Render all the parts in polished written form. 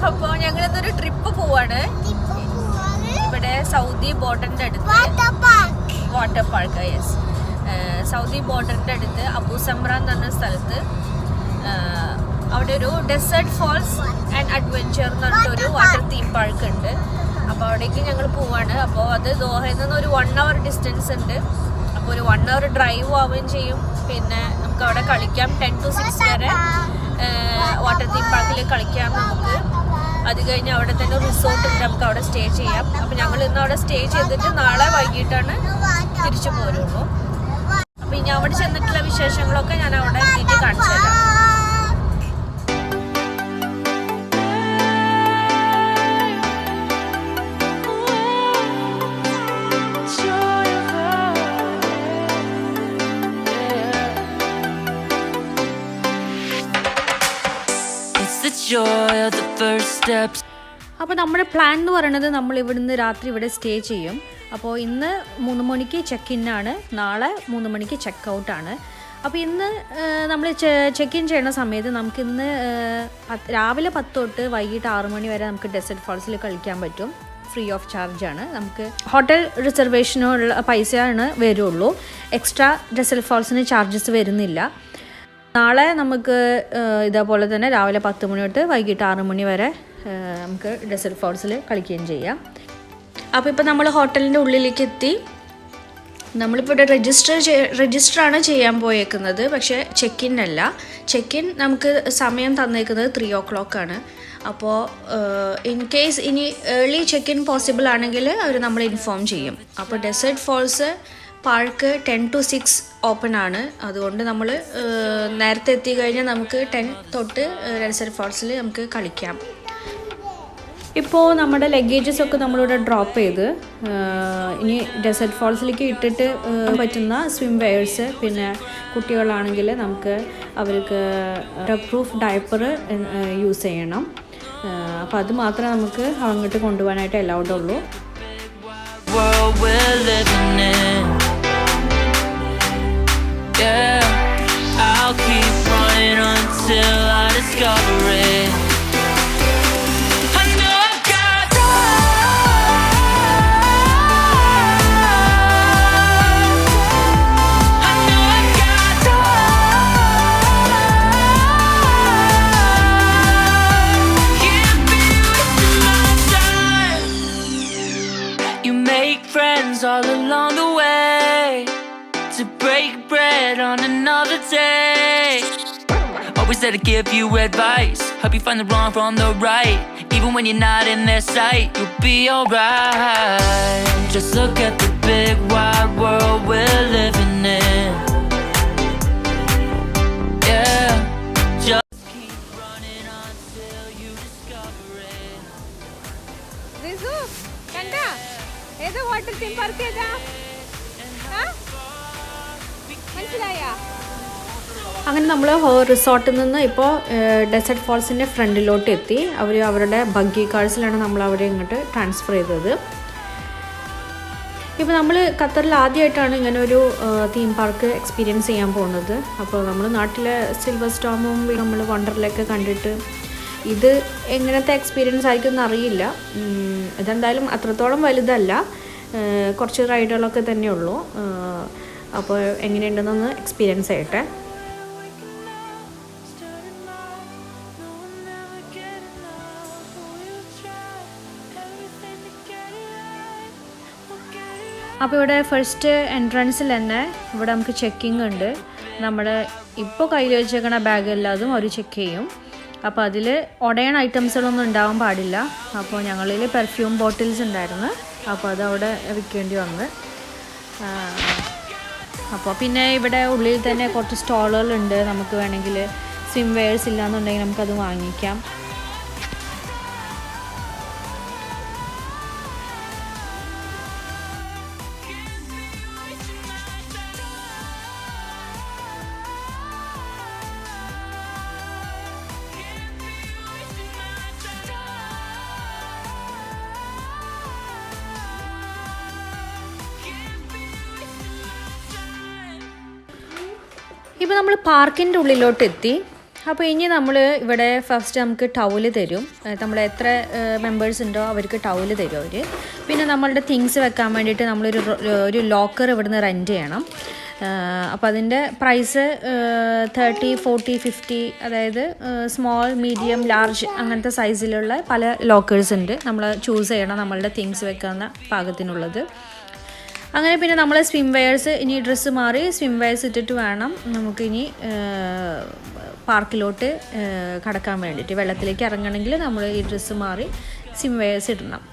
അപ്പോൾ ഞങ്ങളിന്നൊരു ട്രിപ്പ് പോവാണ്. ഇവിടെ സൗദി ബോർഡറിൻ്റെ അടുത്ത് വാട്ടർ പാർക്ക്. യെസ്, സൗദി ബോർഡറിൻ്റെ അടുത്ത് അബു സമ്ര എന്ന് പറഞ്ഞ സ്ഥലത്ത് അവിടെ ഒരു ഡെസേർട്ട് ഫോൾസ് ആൻഡ് അഡ്വെഞ്ചർ എന്ന് പറഞ്ഞിട്ടൊരു വാട്ടർ തീം പാർക്ക് ഉണ്ട്. അപ്പോൾ അവിടേക്ക് ഞങ്ങൾ പോവാണ്. അപ്പോൾ അത് ദോഹയിൽ നിന്ന് ഒരു 1 hour ഡിസ്റ്റൻസ് ഉണ്ട്. അപ്പോൾ ഒരു 1 hour ഡ്രൈവ് ആവുകയും ചെയ്യും. പിന്നെ നമുക്ക് അവിടെ കളിക്കാം. 10 to 6 വരെ വാട്ടർ തീം പാർക്കിൽ കളിക്കാം നമുക്ക്. അത് കഴിഞ്ഞ് അവിടെ തന്നെ റിസോർട്ട് ഉണ്ട്, നമുക്ക് അവിടെ സ്റ്റേ ചെയ്യാം. അപ്പോൾ ഞങ്ങൾ ഇന്ന് അവിടെ സ്റ്റേ ചെയ്തിട്ട് നാളെ വൈകിട്ടാണ് തിരിച്ചു പോരുള്ളൂ. അപ്പോൾ ഇനി അവിടെ ചെന്നിട്ടുള്ള വിശേഷങ്ങളൊക്കെ ഞാൻ അവിടെ എത്തിയിട്ട് കാണിച്ചു തരാം. അപ്പോൾ നമ്മുടെ പ്ലാൻ എന്ന് പറയുന്നത് നമ്മൾ ഇവിടുന്ന് രാത്രി ഇവിടെ സ്റ്റേ ചെയ്യും. അപ്പോൾ ഇന്ന് 3 മണിക്ക് ചെക്ക് ഇൻ ആണ്, നാളെ 3 മണിക്ക് ചെക്ക് ഔട്ടാണ്. അപ്പോൾ ഇന്ന് നമ്മൾ ചെക്ക് ഇൻ ചെയ്യുന്ന സമയത്ത് നമുക്ക് ഇന്ന് രാവിലെ 10 തൊട്ട് വൈകിട്ട് 6 മണി വരെ നമുക്ക് ഡെസേർട്ട് ഫോൾസിൽ കളിക്കാൻ പറ്റും. ഫ്രീ ഓഫ് ചാർജാണ്. നമുക്ക് ഹോട്ടൽ റിസർവേഷനുള്ള പൈസയാണ് വരുള്ളൂ. എക്സ്ട്രാ ഡെസേർട്ട് ഫോൾസിന് ചാർജസ് വരുന്നില്ല. നാളെ നമുക്ക് ഇതേപോലെ തന്നെ രാവിലെ 10 മണി തൊട്ട് വൈകിട്ട് 6 മണി വരെ നമുക്ക് ഡെസേർട്ട് ഫോൾസിൽ കളിക്കുകയും ചെയ്യാം. അപ്പോൾ ഇപ്പോൾ നമ്മൾ ഹോട്ടലിൻ്റെ ഉള്ളിലേക്ക് എത്തി. നമ്മളിപ്പോൾ ഇവിടെ രജിസ്റ്ററാണ് ചെയ്യാൻ പോയേക്കുന്നത്. പക്ഷേ ചെക്ക് ഇൻ അല്ല. ചെക്ക് ഇൻ നമുക്ക് സമയം തന്നേക്കുന്നത് 3 o'clock ആണ്. അപ്പോൾ ഇൻ കേസ് ഇനി ഏർലി ചെക്ക് ഇൻ പോസിബിൾ ആണെങ്കിൽ അവർ നമ്മളെ ഇൻഫോം ചെയ്യും. അപ്പോൾ Desert Falls Park 10 to 6 open ആണ്. അതുകൊണ്ട് നമ്മൾ നേരത്തെ എത്തിക്കഴിഞ്ഞാൽ നമുക്ക് 10 തൊട്ട് ഡെസേർട്ട് ഫോൾസിൽ നമുക്ക് കളിക്കാം. ഇപ്പോൾ നമ്മുടെ ലഗേജസ് ഒക്കെ നമ്മളിവിടെ ഡ്രോപ്പ് ചെയ്ത് ഇനി ഡെസേർട്ട് ഫോൾസിലേക്ക് ഇട്ടിട്ട് പറ്റുന്ന സ്വിം വെയേഴ്സ്, പിന്നെ കുട്ടികളാണെങ്കിൽ നമുക്ക് അവർക്ക് പ്രൂഫ് ഡയപ്പർ യൂസ് ചെയ്യണം. അപ്പോൾ അത് മാത്രമേ നമുക്ക് അങ്ങോട്ട് കൊണ്ടുപോകാനായിട്ട് അലൗഡ് ഉള്ളൂ. Yeah, I'll keep running until I discover it. I know I've got drive. I know I've got drive. Can't be wasting my time. You make friends all along the way to break bread on another day. Always there to give you advice, help you find the wrong from the right. Even when you're not in their sight, you'll be alright. Just look at the big wide world we're living in. Yeah, just keep running until you discover it. Rizu, kanda? Eda water theme park eda? Ha? അങ്ങനെ നമ്മൾ റിസോർട്ടിൽ നിന്ന് ഇപ്പോൾ desert ഫോൾസിൻ്റെ ഫ്രണ്ടിലോട്ട് എത്തി. അവർ അവരുടെ buggy കാർസിലാണ് നമ്മൾ അവരെ ഇങ്ങോട്ട് ട്രാൻസ്ഫർ ചെയ്തത്. ഇപ്പോൾ നമ്മൾ ഖത്തറിൽ ആദ്യമായിട്ടാണ് ഇങ്ങനെ ഒരു തീം പാർക്ക് എക്സ്പീരിയൻസ് ചെയ്യാൻ പോകുന്നത്. അപ്പോൾ നമ്മൾ നാട്ടിലെ സിൽവർ സ്റ്റോമും നമ്മൾ വണ്ടർലൊക്കെ കണ്ടിട്ട് ഇത് എങ്ങനത്തെ എക്സ്പീരിയൻസ് ആയിരിക്കും എന്നറിയില്ല. ഇതെന്തായാലും അത്രത്തോളം വലുതല്ല, കുറച്ച് റൈഡുകളൊക്കെ തന്നെയുള്ളൂ. അപ്പോൾ എങ്ങനെയുണ്ടെന്നൊന്ന് എക്സ്പീരിയൻസ് ചെയ്യട്ടെ. അപ്പോൾ ഇവിടെ ഫസ്റ്റ് എൻട്രൻസിൽ തന്നെ ഇവിടെ നമുക്ക് ചെക്കിങ് ഉണ്ട്. നമ്മുടെ ഇപ്പോൾ കയ്യിൽ വെച്ചേക്കണ ബാഗ് എല്ലാതും അവർ ചെക്ക് ചെയ്യും. അപ്പോൾ അതിൽ ഉടയണ ഐറ്റംസുകളൊന്നും ഉണ്ടാവാൻ പാടില്ല. അപ്പോൾ ഞങ്ങളിൽ പെർഫ്യൂം ബോട്ടിൽസ് ഉണ്ടായിരുന്നു. അപ്പോൾ അത് അവിടെ വിൽക്കേണ്ടി വന്ന്. അപ്പോൾ പിന്നെ ഇവിടെ ഉള്ളിൽ തന്നെ കുറച്ച് സ്റ്റോളുകളുണ്ട്. നമുക്ക് വേണമെങ്കിൽ സ്വിം വെയേഴ്സ് ഇല്ലയെന്നുണ്ടെങ്കിൽ നമുക്കത് വാങ്ങിക്കാം. ഇപ്പോൾ നമ്മൾ പാർക്കിൻ്റെ ഉള്ളിലോട്ട് എത്തി. അപ്പോൾ ഇനി നമ്മൾ ഇവിടെ ഫസ്റ്റ് നമുക്ക് ടൗല് തരും. നമ്മൾ എത്ര മെമ്പേഴ്സ് ഉണ്ടോ അവർക്ക് ടൗല് തരും അവർ. പിന്നെ നമ്മളുടെ തിങ്സ് വെക്കാൻ വേണ്ടിയിട്ട് നമ്മളൊരു ലോക്കർ ഇവിടുന്ന് റെൻറ്റ് ചെയ്യണം. അപ്പോൾ അതിൻ്റെ പ്രൈസ് 30, 40, 50, അതായത് സ്മോൾ, മീഡിയം, ലാർജ് അങ്ങനത്തെ സൈസിലുള്ള പല ലോക്കേഴ്സ് ഉണ്ട്. നമ്മൾ ചൂസ് ചെയ്യണം നമ്മളുടെ തിങ്സ് വെക്കാവുന്ന പാകത്തിനുള്ളത്. അങ്ങനെ പിന്നെ നമ്മൾ സ്വിം വെയേഴ്സ്, ഇനി ഡ്രസ്സ് മാറി സ്വിം വെയേഴ്സ് ഇട്ടിട്ട് വേണം നമുക്കിനി പാർക്കിലോട്ട് കടക്കാൻ വേണ്ടിയിട്ട്. വെള്ളത്തിലേക്ക് ഇറങ്ങണമെങ്കിൽ നമ്മൾ ഈ ഡ്രസ്സ് മാറി സ്വിം വെയേഴ്സ് ഇടണം.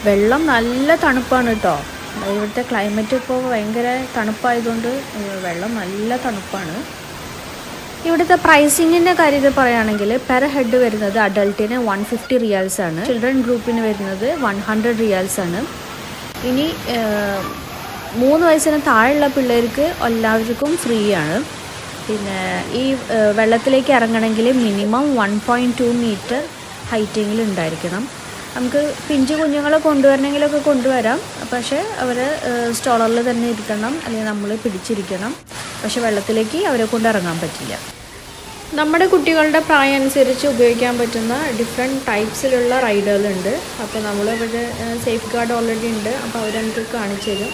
വെള്ളം നല്ല തണുപ്പാണ് കേട്ടോ. ഇവിടുത്തെ ക്ലൈമറ്റ് ഇപ്പോൾ ഭയങ്കര തണുപ്പായതുകൊണ്ട് വെള്ളം നല്ല തണുപ്പാണ്. ഇവിടുത്തെ പ്രൈസിങ്ങിൻ്റെ കാര്യത്തിൽ പറയുകയാണെങ്കിൽ പെർ ഹെഡ് വരുന്നത് അഡൾട്ടിന് 150 റിയാൽസ് ആണ്, ചിൽഡ്രൻ ഗ്രൂപ്പിന് വരുന്നത് 100 റിയാൽസ് ആണ്. ഇനി 3 വയസ്സിന് താഴെയുള്ള പിള്ളേർക്ക് എല്ലാവർക്കും ഫ്രീ ആണ്. പിന്നെ ഈ വെള്ളത്തിലേക്ക് ഇറങ്ങണമെങ്കിൽ മിനിമം 1.2 മീറ്റർ ഹൈറ്റിങ്ങിൽ ഉണ്ടായിരിക്കണം. നമുക്ക് പിഞ്ചു കുഞ്ഞുങ്ങളെ കൊണ്ടുവരണമെങ്കിലൊക്കെ കൊണ്ടുവരാം, പക്ഷേ അവർ സ്റ്റോളറിൽ തന്നെ ഇരിക്കണം, അല്ലെങ്കിൽ നമ്മൾ പിടിച്ചിരിക്കണം. പക്ഷെ വെള്ളത്തിലേക്ക് അവരെ കൊണ്ട് ഇറങ്ങാൻ പറ്റില്ല. നമ്മുടെ കുട്ടികളുടെ പ്രായം അനുസരിച്ച് ഉപയോഗിക്കാൻ പറ്റുന്ന ഡിഫറെൻറ്റ് ടൈപ്സിലുള്ള റൈഡുകളുണ്ട്. അപ്പോൾ നമ്മളിവിടെ സേഫ് ഗാർഡ് ഓൾറെഡി ഉണ്ട്, അപ്പോൾ അവരെനിക്ക് കാണിച്ചു തരും.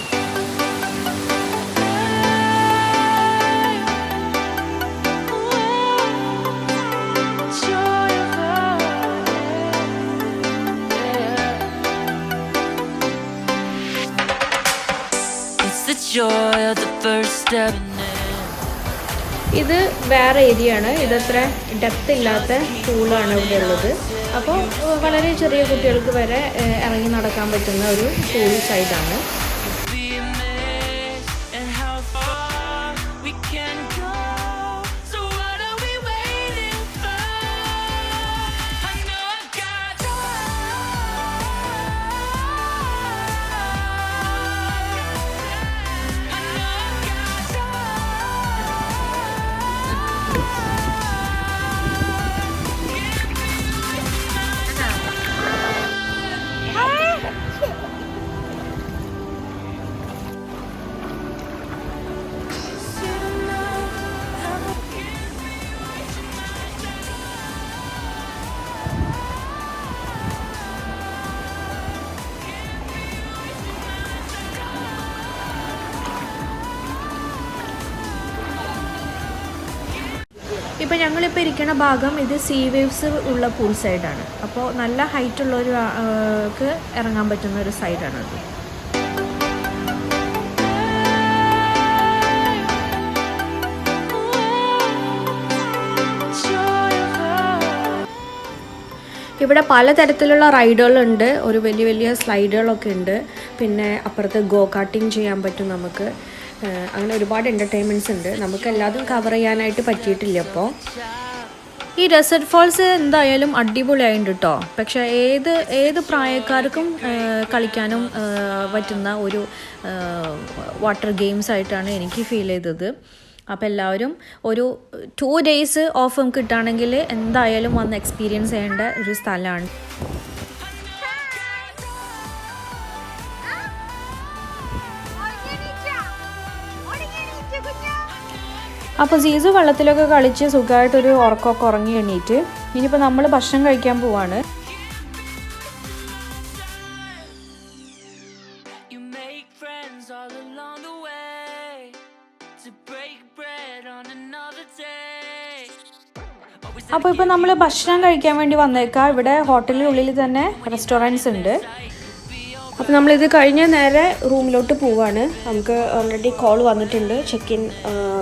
ഇത് വേറെ ഏരിയ ആണ്. ഇതത്ര ഡെപ്ത് ഇല്ലാത്ത പൂളാണ് ഇവിടെ ഉള്ളത്. അപ്പോൾ വളരെ ചെറിയ കുട്ടികൾക്ക് വരെ ഇറങ്ങി നടക്കാൻ പറ്റുന്ന ഒരു പൂൾ സൈഡാണ്. ഇപ്പോൾ ഞങ്ങളിപ്പോൾ ഇരിക്കുന്ന ഭാഗം ഇത് സീ വേവ്സ് ഉള്ള പൂൾ സൈഡാണ്. അപ്പോൾ നല്ല ഹൈറ്റ് ഉള്ളവർക്ക് ഇറങ്ങാൻ പറ്റുന്ന ഒരു സൈഡാണത്. ഇവിടെ പലതരത്തിലുള്ള റൈഡുകളുണ്ട്. ഒരു വലിയ വലിയ സ്ലൈഡുകളൊക്കെ ഉണ്ട്. പിന്നെ അപ്പുറത്ത് ഗോ കാർട്ടിങ് ചെയ്യാൻ പറ്റും നമുക്ക്. അങ്ങനെ ഒരുപാട് എൻ്റർടൈൻമെൻറ്റ്സ് ഉണ്ട്. നമുക്ക് എല്ലാതും കവർ ചെയ്യാനായിട്ട് പറ്റിയിട്ടില്ല. അപ്പോൾ ഈ ഡെസേർട്ട് ഫോൾസ് എന്തായാലും അടിപൊളിയായിട്ടുണ്ട് കേട്ടോ. പക്ഷേ ഏത് പ്രായക്കാർക്കും കളിക്കാനും പറ്റുന്ന ഒരു വാട്ടർ ഗെയിംസ് ആയിട്ടാണ് എനിക്ക് ഫീൽ ചെയ്തത്. അപ്പോൾ എല്ലാവരും ഒരു 2 days ഓഫ് കിട്ടുകയാണെങ്കിൽ എന്തായാലും വന്ന് എക്സ്പീരിയൻസ് ചെയ്യേണ്ട ഒരു സ്ഥലമാണ്. അപ്പോൾ സീസു വെള്ളത്തിലൊക്കെ കളിച്ച് സുഖമായിട്ടൊരു ഉറക്കമൊക്കെ ഉറങ്ങി എണീറ്റ് ഇനിയിപ്പോൾ നമ്മൾ ഭക്ഷണം കഴിക്കാൻ പോവാണ്. അപ്പോൾ ഇപ്പോൾ നമ്മൾ ഭക്ഷണം കഴിക്കാൻ വേണ്ടി വന്നേക്കാം. ഇവിടെ ഹോട്ടലിനുള്ളിൽ തന്നെ റെസ്റ്റോറൻറ്റ്സ് ഉണ്ട്. അപ്പോൾ നമ്മളിത് കഴിഞ്ഞ് നേരെ റൂമിലോട്ട് പോവാണ്. നമുക്ക് ഓൾറെഡി കോൾ വന്നിട്ടുണ്ട്, ചെക്ക് ഇൻ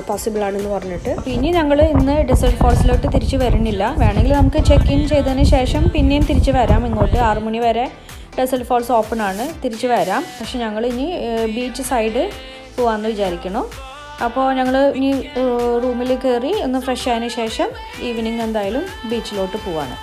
പോസിബിൾ ആണെന്ന് പറഞ്ഞിട്ട്. അപ്പോൾ ഇനി ഞങ്ങൾ ഇന്ന് ഡെസേർട്ട് ഫോൾസിലോട്ട് തിരിച്ച് വരുന്നില്ല. വേണമെങ്കിൽ നമുക്ക് ചെക്ക് ഇൻ ചെയ്തതിന് ശേഷം പിന്നെയും തിരിച്ച് വരാം. ഇങ്ങോട്ട് 6 മണി വരെ ഡെസേർട്ട് ഫോൾസ് ഓപ്പൺ ആണ്, തിരിച്ച് വരാം. പക്ഷെ ഞങ്ങൾ ഇനി ബീച്ച് സൈഡ് പോകാമെന്ന് വിചാരിക്കുന്നു. അപ്പോൾ ഞങ്ങൾ ഇനി റൂമിൽ കയറി ഒന്ന് ഫ്രഷ് ആയതിന് ശേഷം ഈവനിങ് എന്തായാലും ബീച്ചിലോട്ട് പോവാണ്.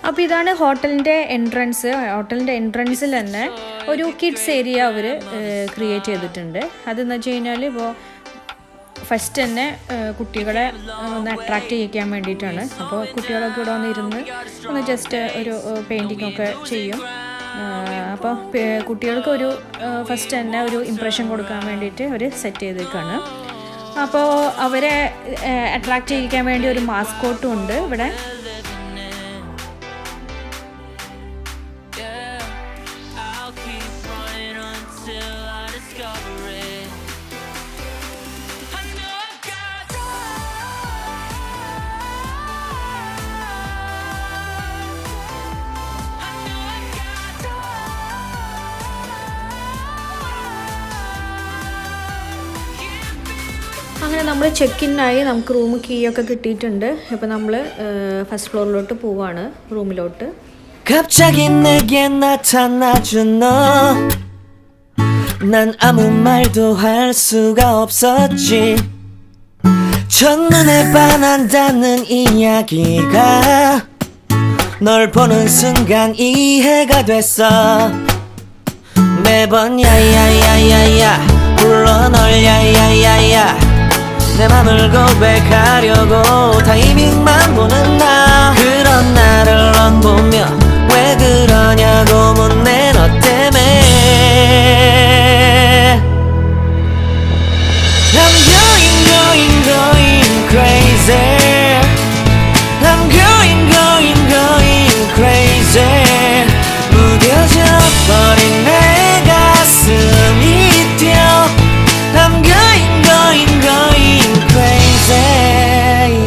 അപ്പോൾ ഇതാണ് ഹോട്ടലിൻ്റെ എൻട്രൻസ്. ഹോട്ടലിൻ്റെ എൻട്രൻസിൽ തന്നെ ഒരു കിഡ്സ് ഏരിയ അവർ ക്രിയേറ്റ് ചെയ്തിട്ടുണ്ട്. അതെന്ന് വെച്ച് കഴിഞ്ഞാൽ ഇപ്പോൾ ഫസ്റ്റ് തന്നെ കുട്ടികളെ ഒന്ന് അട്രാക്റ്റ് ചെയ്യിക്കാൻ വേണ്ടിയിട്ടാണ്. അപ്പോൾ കുട്ടികളൊക്കെ ഇവിടെ വന്നിരുന്ന് ഒന്ന് ജസ്റ്റ് ഒരു പെയിൻറ്റിംഗ് ഒക്കെ ചെയ്യും. അപ്പോൾ കുട്ടികൾക്ക് ഒരു ഫസ്റ്റ് തന്നെ ഒരു ഇംപ്രഷൻ കൊടുക്കാൻ വേണ്ടിയിട്ട് ഒരു സെറ്റ് ചെയ്തേക്കാണ്. അപ്പോൾ അവരെ അട്രാക്റ്റ് ചെയ്യിക്കാൻ വേണ്ടി ഒരു മാസ്കോട്ടും ഉണ്ട് ഇവിടെ. അങ്ങനെ നമ്മൾ ചെക്കിനായി നമുക്ക് റൂം കീ ഒക്കെ കിട്ടിയിട്ടുണ്ട്. ഇപ്പോൾ നമ്മൾ ഫസ്റ്റ് ഫ്ലോറിലോട്ട് പോവാണ്, റൂമിലോട്ട്. 갑자기 내게 나타나준 너 난 아무 말도 할 수가 없었지 첫눈에 반한다는 이야기가 널 보는 순간 이해가 됐어 매번 야야야야야 불러 널 야야야야 내 맘을 고백하려고 타이밍만 보는 나 그런 나를 넌 보며 왜 그러냐고 묻네 너 때문에 I'm going crazy I'm going crazy 무뎌져 버린 내 가슴이 뛰어 I'm going crazy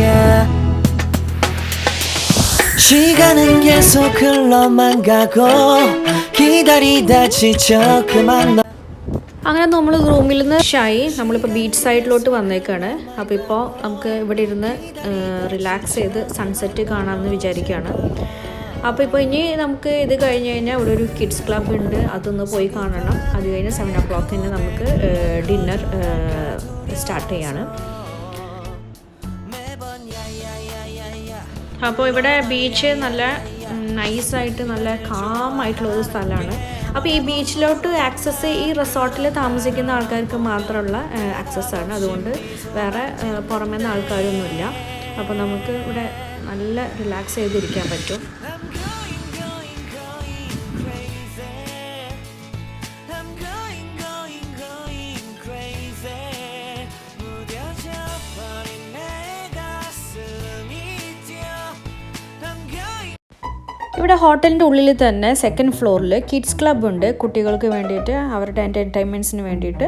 yeah. 시간은 계속 흘러만 가고 기다리다 지쳐 그만 너 അങ്ങനെ നമ്മൾ റൂമിൽ നിന്ന് ഷായി നമ്മളിപ്പോൾ ബീച്ച് സൈഡിലോട്ട് വന്നേക്കാണ്. അപ്പോൾ ഇപ്പോൾ നമുക്ക് ഇവിടെ ഇരുന്ന് റിലാക്സ് ചെയ്ത് സൺസെറ്റ് കാണാമെന്ന് വിചാരിക്കുകയാണ്. അപ്പോൾ ഇപ്പോൾ ഇനി നമുക്ക് ഇത് കഴിഞ്ഞ് കഴിഞ്ഞാൽ ഇവിടെ ഒരു കിഡ്സ് ക്ലബ്ബ് ഉണ്ട്, അതൊന്ന് പോയി കാണണം. അത് കഴിഞ്ഞ് 7 o'clock നമുക്ക് ഡിന്നർ സ്റ്റാർട്ട് ചെയ്യാണ്. അപ്പോൾ ഇവിടെ ബീച്ച് നല്ല നൈസായിട്ട് നല്ല കാമായിട്ടുള്ളൊരു സ്ഥലമാണ്. അപ്പോൾ ഈ ബീച്ചിലോട്ട് ആക്സസ് ഈ റിസോർട്ടിൽ താമസിക്കുന്ന ആൾക്കാർക്ക് മാത്രമുള്ള ആക്സസ്സാണ്. അതുകൊണ്ട് വേറെ പുറമേ നിന്ന് ആൾക്കാരൊന്നുമില്ല. അപ്പോൾ നമുക്ക് ഇവിടെ നല്ല റിലാക്സ് ചെയ്തിരിക്കാൻ പറ്റും. ഇവിടെ ഹോട്ടലിൻ്റെ ഉള്ളിൽ തന്നെ സെക്കൻഡ് ഫ്ലോറിൽ കിഡ്സ് ക്ലബ്ബ് ഉണ്ട്. കുട്ടികൾക്ക് വേണ്ടിയിട്ട് അവരുടെ എൻ്റർടൈൻമെൻറ്റ്സിന് വേണ്ടിയിട്ട്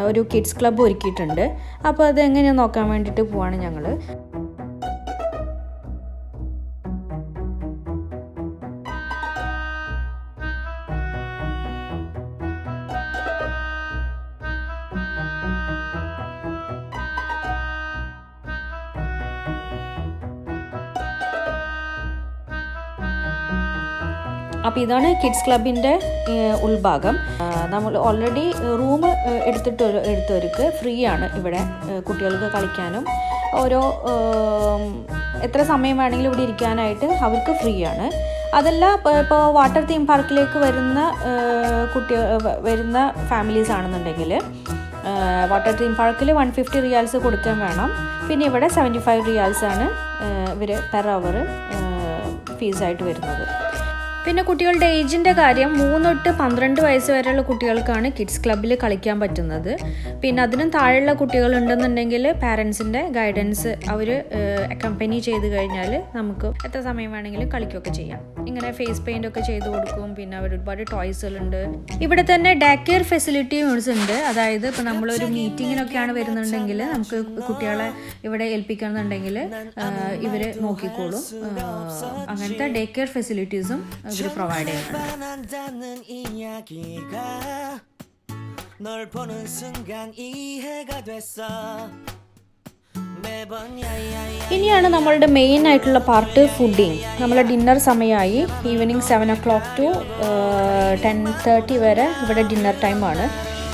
ഒരു കിഡ്സ് ക്ലബ്ബ് ഒരുക്കിയിട്ടുണ്ട്. അപ്പോൾ അത് എങ്ങനെയാണ് നോക്കാൻ വേണ്ടിയിട്ട് പോവാണ് ഞങ്ങൾ. അപ്പോൾ ഇതാണ് കിഡ്സ് ക്ലബിൻ്റെ ഉൾഭാഗം. നമ്മൾ ഓൾറെഡി റൂം എടുത്തവർക്ക് ഫ്രീ ആണ് ഇവിടെ കുട്ടികൾക്ക് കളിക്കാനും ഓരോ എത്ര സമയം വേണമെങ്കിലും ഇവിടെ ഇരിക്കാനായിട്ട് അവർക്ക് ഫ്രീ ആണ്. അതല്ല ഇപ്പോൾ വാട്ടർ തീം പാർക്കിലേക്ക് വരുന്ന ഫാമിലീസ് ആണെന്നുണ്ടെങ്കിൽ വാട്ടർ തീം പാർക്കിൽ 150 റിയാൽസ് കൊടുക്കാൻ വേണം. പിന്നെ ഇവിടെ 75 റിയാൽസാണ് ഇവർ പെർ അവർ ഫീസായിട്ട് വരുന്നത്. പിന്നെ കുട്ടികളുടെ ഏജിൻ്റെ കാര്യം 3 തൊട്ട് 12 വയസ്സ് വരെയുള്ള കുട്ടികൾക്കാണ് കിഡ്സ് ക്ലബ്ബിൽ കളിക്കാൻ പറ്റുന്നത്. പിന്നെ അതിനും താഴെയുള്ള കുട്ടികളുണ്ടെന്നുണ്ടെങ്കിൽ പാരൻസിൻ്റെ ഗൈഡൻസ് അവർ അക്കമ്പനി ചെയ്ത് കഴിഞ്ഞാൽ നമുക്ക് എത്ര സമയം വേണമെങ്കിലും കളിക്കുകയൊക്കെ ചെയ്യാം. ഇങ്ങനെ ഫേസ് പെയിൻ്റ് ഒക്കെ ചെയ്ത് കൊടുക്കും. പിന്നെ അവർ ഒരുപാട് ടോയ്സുകളുണ്ട്. ഇവിടെ തന്നെ ഡേ കെയർ ഫെസിലിറ്റീസ് ഉണ്ട്. അതായത് ഇപ്പോൾ നമ്മളൊരു മീറ്റിങ്ങിനൊക്കെയാണ് വരുന്നുണ്ടെങ്കിൽ നമുക്ക് കുട്ടികളെ ഇവിടെ ഏൽപ്പിക്കണമെന്നുണ്ടെങ്കിൽ ഇവർ നോക്കിക്കോളും. അങ്ങനത്തെ ഡേ കെയർ ഫെസിലിറ്റീസും ഇവർ പ്രൊവൈഡ് ചെയ്യുന്നുണ്ട്. ഇനിയാണ് നമ്മളുടെ മെയിൻ ആയിട്ടുള്ള പാർട്ട് ഫുഡിങ്. നമ്മളെ ഡിന്നർ സമയമായി. ഈവനിങ് 7 o'clock to 10:30 വരെ ഇവിടെ ഡിന്നർ ടൈമാണ്.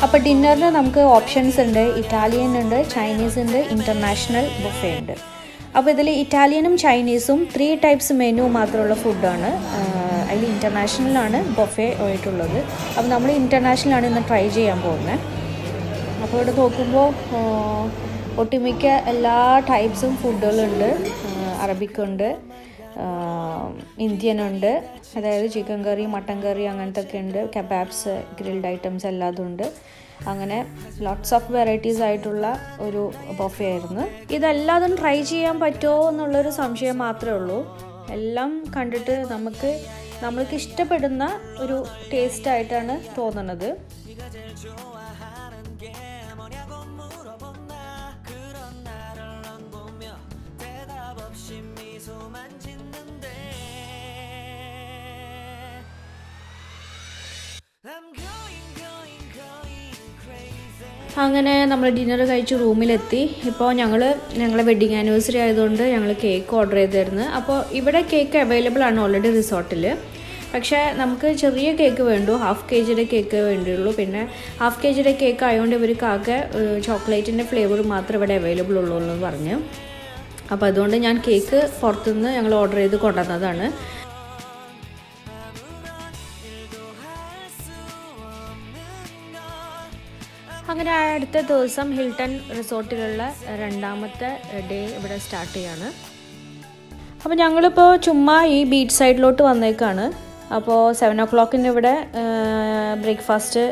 അപ്പോൾ ഡിന്നറിന് നമുക്ക് ഓപ്ഷൻസ് ഉണ്ട്. ഇറ്റാലിയൻ ഉണ്ട്, ചൈനീസ് ഉണ്ട്, ഇൻ്റർനാഷണൽ ബുഫേ ഉണ്ട്. അപ്പോൾ ഇതിൽ ഇറ്റാലിയനും ചൈനീസും 3 ടൈപ്സ് മെനു മാത്രമുള്ള ഫുഡാണ്. അതിൽ ഇൻ്റർനാഷണലാണ് ബൊഫേ ആയിട്ടുള്ളത്. അപ്പോൾ നമ്മൾ ഇൻ്റർനാഷണലാണ് ഇന്ന് ട്രൈ ചെയ്യാൻ പോകുന്നത്. അപ്പോൾ ഇവിടെ നോക്കുമ്പോൾ ഒട്ടുമിക്ക എല്ലാ ടൈപ്സും ഫുഡുകളുണ്ട്. അറബിക്കുണ്ട്, ഇന്ത്യനുണ്ട്, അതായത് ചിക്കൻ കറി, മട്ടൻ കറി അങ്ങനത്തെ ഒക്കെ ഉണ്ട്. കബാബ്സ്, ഗ്രിൽഡ് ഐറ്റംസ് എല്ലാതും ഉണ്ട്. അങ്ങനെ ലോട്ട്സ് ഓഫ് വെറൈറ്റീസ് ആയിട്ടുള്ള ഒരു ബൊഫേ ആയിരുന്നു. ഇതെല്ലാതും ട്രൈ ചെയ്യാൻ പറ്റുമോ എന്നുള്ളൊരു സംശയം മാത്രമേ ഉള്ളൂ. എല്ലാം കണ്ടിട്ട് നമ്മൾക്ക് ഇഷ്ടപ്പെടുന്ന ഒരു ടേസ്റ്റ് ആയിട്ടാണ് തോന്നുന്നത്. അങ്ങനെ നമ്മൾ ഡിന്നർ കഴിച്ച് റൂമിലെത്തി. ഇപ്പോൾ ഞങ്ങളെ വെഡ്ഡിങ് ആനിവേഴ്സറി ആയതുകൊണ്ട് ഞങ്ങൾ കേക്ക് ഓർഡർ ചെയ്തിരുന്നു. അപ്പോൾ ഇവിടെ കേക്ക് അവൈലബിൾ ആണ് ഓൾറെഡി റിസോർട്ടിൽ. പക്ഷേ നമുക്ക് ചെറിയ കേക്ക് വേണ്ടു, 1/2 kg കേക്ക് വേണ്ടിയുള്ളൂ. പിന്നെ 1/2 kg കേക്ക് ആയതുകൊണ്ട് ഇവർക്ക് ആകെ ചോക്ലേറ്റിൻ്റെ ഫ്ലേവർ മാത്രമേ ഇവിടെ അവൈലബിൾ ഉള്ളൂ എന്ന് പറഞ്ഞു. അപ്പോൾ അതുകൊണ്ട് ഞാൻ കേക്ക് പുറത്തുനിന്ന് ഞങ്ങൾ ഓർഡർ ചെയ്ത് കൊണ്ടുവന്നതാണ്. അങ്ങനെ അടുത്ത ദിവസം ഹിൽട്ടൺ റിസോർട്ടിലുള്ള 2ാമത്തെ ഡേ ഇവിടെ സ്റ്റാർട്ട് ചെയ്യാണ്. അപ്പോൾ ഞങ്ങളിപ്പോൾ ചുമ്മാ ഈ ബീച്ച് സൈഡിലോട്ട് വന്നേക്കാണ്. അപ്പോൾ 7 o'clock ഇവിടെ ബ്രേക്ക്ഫാസ്റ്റ്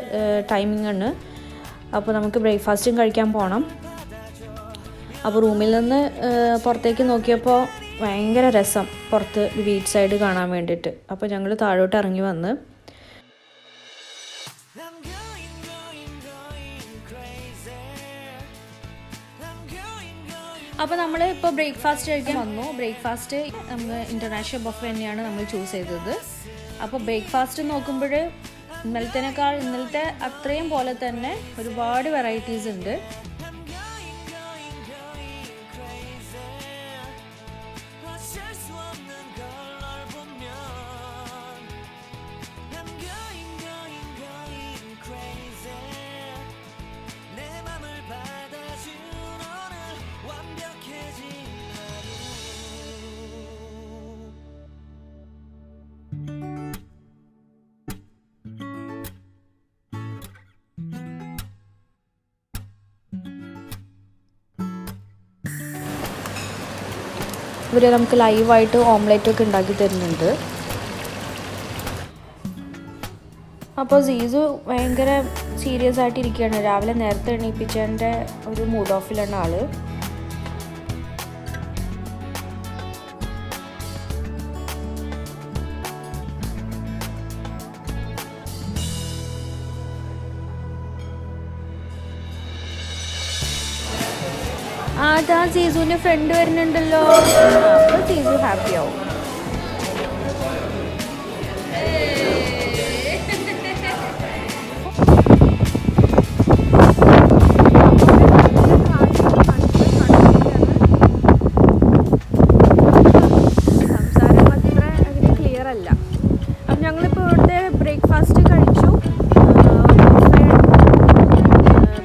ടൈമിംഗ് ആണ്. അപ്പോൾ നമുക്ക് ബ്രേക്ക്ഫാസ്റ്റും കഴിക്കാൻ പോകണം. അപ്പോൾ റൂമിൽ നിന്ന് പുറത്തേക്ക് നോക്കിയപ്പോൾ ഭയങ്കര രസം, പുറത്ത് ബീച്ച് സൈഡ് കാണാൻ വേണ്ടിയിട്ട്. അപ്പോൾ ഞങ്ങൾ താഴോട്ട് ഇറങ്ങി വന്ന് അപ്പോൾ നമ്മൾ ഇപ്പോൾ ബ്രേക്ക്ഫാസ്റ്റ് കഴിക്കാൻ വന്നു. ബ്രേക്ക്ഫാസ്റ്റ് നമുക്ക് ഇൻ്റർനാഷണൽ ബൊഫേ തന്നെയാണ് നമ്മൾ ചൂസ് ചെയ്തത്. അപ്പോൾ ബ്രേക്ക്ഫാസ്റ്റ് നോക്കുമ്പോൾ ഇന്നലത്തെ അത്രയും പോലെ തന്നെ ഒരുപാട് വെറൈറ്റീസ് ഉണ്ട്. ഇവർ നമുക്ക് ലൈവായിട്ട് ഓംലെറ്റൊക്കെ ഉണ്ടാക്കി തരുന്നുണ്ട്. അപ്പോൾ സീസു ഭയങ്കര സീരിയസ് ആയിട്ട് ഇരിക്കുകയാണ്. രാവിലെ നേരത്തെ എണീപ്പിച്ചതിൻ്റെ ഒരു മൂഡ് ഓഫിലാണ് ആള്. അതാ സീസുവിൻ്റെ ഫ്രണ്ട് വരുന്നുണ്ടല്ലോ. അപ്പോൾ സീസു ഹാപ്പി ആവും. സംസാരം അത്ര അങ്ങനെ ക്ലിയർ അല്ല. അപ്പം ഞങ്ങളിപ്പോൾ ഇവിടുത്തെ ബ്രേക്ക്ഫാസ്റ്റ് കഴിച്ചു.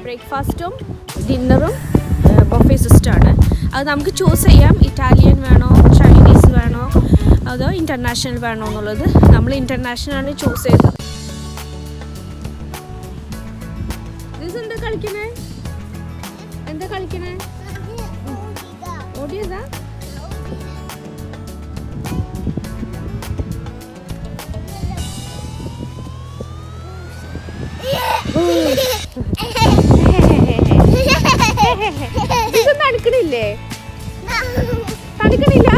ബ്രേക്ക്ഫാസ്റ്റും ഡിന്നറും ബൊഫേ സിസ്റ്റമാണ്. അത് നമുക്ക് ചൂസ് ചെയ്യാം, ഇറ്റാലിയൻ വേണോ, ചൈനീസ് വേണോ, അതോ ഇൻ്റർനാഷണൽ വേണോ എന്നുള്ളത്. നമ്മൾ ഇൻ്റർനാഷണലാണ് ചൂസ് ചെയ്തത്. എന്താ കളിക്കണേ? ഓടിയതാ? തണുക്കണില്ലേ? തണുക്കണില്ല?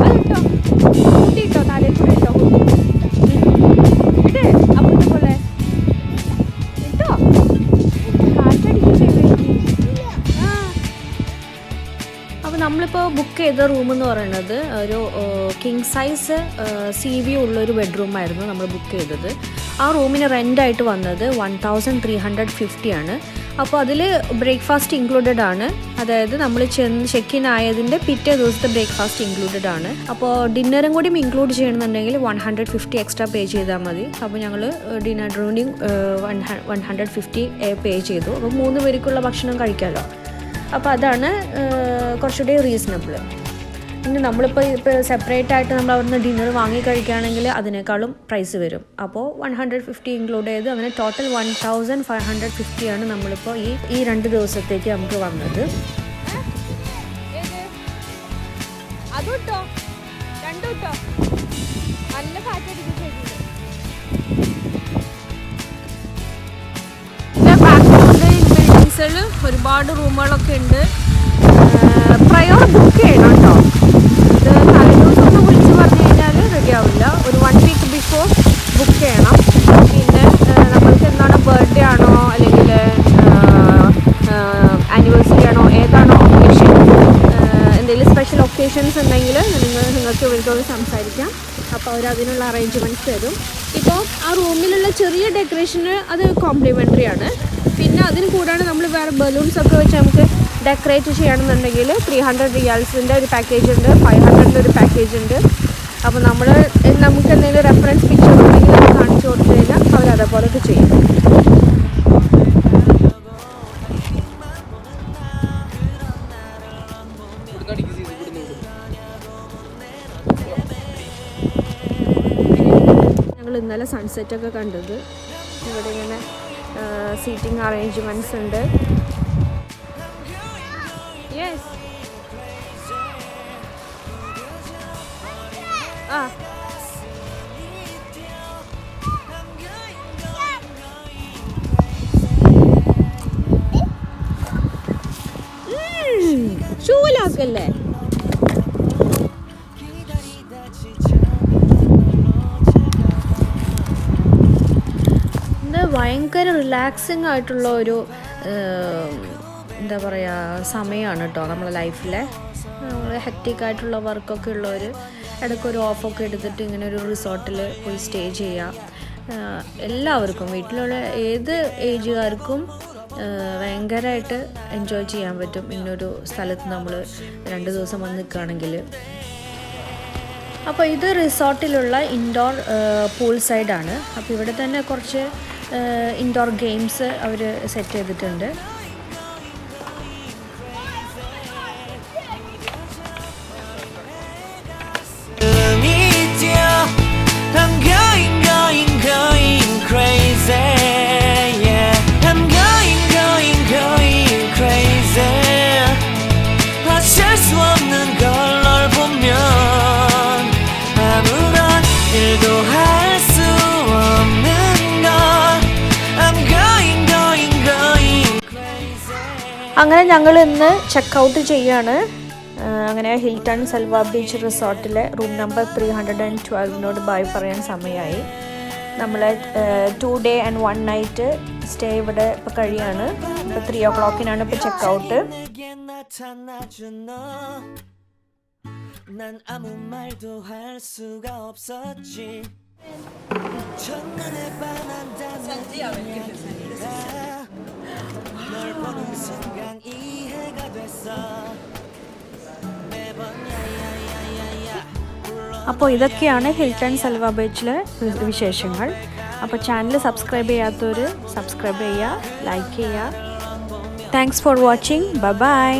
അതിട്ടോ, കൂട്ടിട്ടോ, തലയിൽ കൂടെ ഇട്ടോ, ഇട്ട് അപ്പത്തെ പോലെ ഇട്ടോ. കാറ്റടിക്കില്ലേ? അപ്പോൾ നമ്മളിപ്പോൾ ബുക്ക് ചെയ്ത റൂം എന്ന് പറയുന്നത് ഒരു കിങ് സൈസ് സീ വ്യൂ ഉള്ളൊരു ബെഡ്റൂമായിരുന്നു നമ്മൾ ബുക്ക് ചെയ്തത്. ആ റൂമിന് റെൻ്റായിട്ട് വന്നത് 1350 ആണ്. അപ്പോൾ അതിൽ ബ്രേക്ക്ഫാസ്റ്റ് ഇൻക്ലൂഡഡ് ആണ്. അതായത് നമ്മൾ ചെക്ക് ഇൻ ആയതിൻ്റെ പിറ്റേ ദിവസത്തെ ബ്രേക്ക്ഫാസ്റ്റ് ഇൻക്ലൂഡഡ് ആണ്. അപ്പോൾ ഡിന്നറും കൂടി ഇൻക്ലൂഡ് ചെയ്യണമെന്നുണ്ടെങ്കിൽ 150 എക്സ്ട്രാ പേ ചെയ്താൽ മതി. അപ്പോൾ ഞങ്ങൾ ഡിന്നറിനും 150 പേ ചെയ്തു. അപ്പോൾ 3 പേർക്കുള്ള ഭക്ഷണം കഴിക്കാമല്ലോ. അപ്പോൾ അതാണ് കുറച്ചുകൂടി റീസണബിൾ. പിന്നെ നമ്മളിപ്പോൾ സെപ്പറേറ്റ് ആയിട്ട് നമ്മൾ അവിടുന്ന് ഡിന്നർ വാങ്ങി കഴിക്കുകയാണെങ്കിൽ അതിനേക്കാളും പ്രൈസ് വരും. അപ്പോൾ 150 ഇൻക്ലൂഡ് ചെയ്ത് അങ്ങനെ ടോട്ടൽ 1550 ആണ് നമ്മളിപ്പോൾ ഈ 2 ദിവസത്തേക്ക് നമുക്ക് വന്നത്. ഒരുപാട് റൂമുകളൊക്കെ ഉണ്ട്. പ്രയോർ ബുക്ക് ചെയ്യണം കേട്ടോ. ഇത് തലേദിവസം ഒന്ന് വിളിച്ച് പറഞ്ഞു കഴിഞ്ഞാൽ റെഡി ആവില്ല. ഒരു 1 വീക്ക് ബിഫോർ ബുക്ക് ചെയ്യണം. പിന്നെ നമ്മൾക്ക് എന്താണ് ബർത്ത്ഡേ ആണോ അല്ലെങ്കിൽ ആനിവേഴ്സറി ആണോ ഏതാണോ ഒക്കേഷൻ, എന്തെങ്കിലും സ്പെഷ്യൽ ഒക്കേഷൻസ് ഉണ്ടെങ്കിൽ നിങ്ങൾക്ക് ഇവർക്കോട് സംസാരിക്കാം. അപ്പോൾ അവർ അതിനുള്ള അറേഞ്ച്മെൻറ്റ്സ് തരും. ഇപ്പോൾ ആ റൂമിലുള്ള ചെറിയ ഡെക്കറേഷന് അത് കോംപ്ലിമെൻ്ററി ആണ്. പിന്നെ അതിന് കൂടാതെ നമ്മൾ വേറെ ബലൂൺസൊക്കെ വെച്ച് നമുക്ക് ഡെക്കറേറ്റ് ചെയ്യണമെന്നുണ്ടെങ്കിൽ 300 റിയാൽസിൻ്റെ ഒരു പാക്കേജ് ഉണ്ട്, 500 ഒരു പാക്കേജ് ഉണ്ട്. അപ്പോൾ നമുക്ക് എന്തെങ്കിലും റെഫറൻസ് പിക്ചർ ഉണ്ടെങ്കിൽ അത് കാണിച്ചു കൊടുത്തു കഴിഞ്ഞാൽ അവർ അതേപോലെയൊക്കെ ചെയ്യും. ഞങ്ങൾ ഇന്നലെ സൺസെറ്റൊക്കെ കണ്ടത്. ഇവിടെ ഇങ്ങനെ സീറ്റിംഗ് അറേഞ്ച്മെൻറ്റ്സ് ഉണ്ട്. യെസ് ചൂലാക്കല്ലേ. ഭയങ്കര റിലാക്സിങ് ആയിട്ടുള്ള ഒരു എന്താ പറയുക സമയമാണ് കേട്ടോ നമ്മളെ ലൈഫിലെ. നമ്മൾ ഹെക്റ്റിക് ആയിട്ടുള്ള വർക്കൊക്കെ ഉള്ളവർ ഇടയ്ക്കൊരു ഓഫൊക്കെ എടുത്തിട്ട് ഇങ്ങനെ ഒരു റിസോർട്ടിൽ പോയി സ്റ്റേ ചെയ്യുക. എല്ലാവർക്കും വീട്ടിലുള്ള ഏത് ഏജുകാർക്കും ഭയങ്കരമായിട്ട് എൻജോയ് ചെയ്യാൻ പറ്റും ഇങ്ങനൊരു സ്ഥലത്ത് നമ്മൾ 2 ദിവസം വന്ന് നിൽക്കുകയാണെങ്കിൽ. അപ്പോൾ ഇത് റിസോർട്ടിലുള്ള ഇൻഡോർ പൂൾ സൈഡാണ്. അപ്പോൾ ഇവിടെ തന്നെ കുറച്ച് ഇൻഡോർ ഗെയിംസ് അവർ സെറ്റ് ചെയ്തിട്ടുണ്ട്. അങ്ങനെ ഞങ്ങൾ ഇന്ന് ചെക്കൗട്ട് ചെയ്യാണ്. അങ്ങനെ ഹിൽട്ടൺ സെൽവ ബീച്ച് റിസോർട്ടിലെ റൂം നമ്പർ 312 ബൈ പറയാൻ സമയമായി. നമ്മൾ 2 ഡേ ആൻഡ് 1 നൈറ്റ് സ്റ്റേ ഇവിടെ ഇപ്പോൾ കഴിയാണ്. ഇപ്പോൾ 3 o'clock ഇപ്പോൾ ചെക്കൗട്ട്. അപ്പോൾ ഇതൊക്കെയാണ് ഹിൽട്ടൺ സെൽവ ബീച്ചിലെ വിശേഷങ്ങൾ. അപ്പോൾ ചാനൽ സബ്സ്ക്രൈബ് ചെയ്യാത്തവർ സബ്സ്ക്രൈബ് ചെയ്യുക, ലൈക്ക് ചെയ്യുക. Thanks for watching. Bye bye.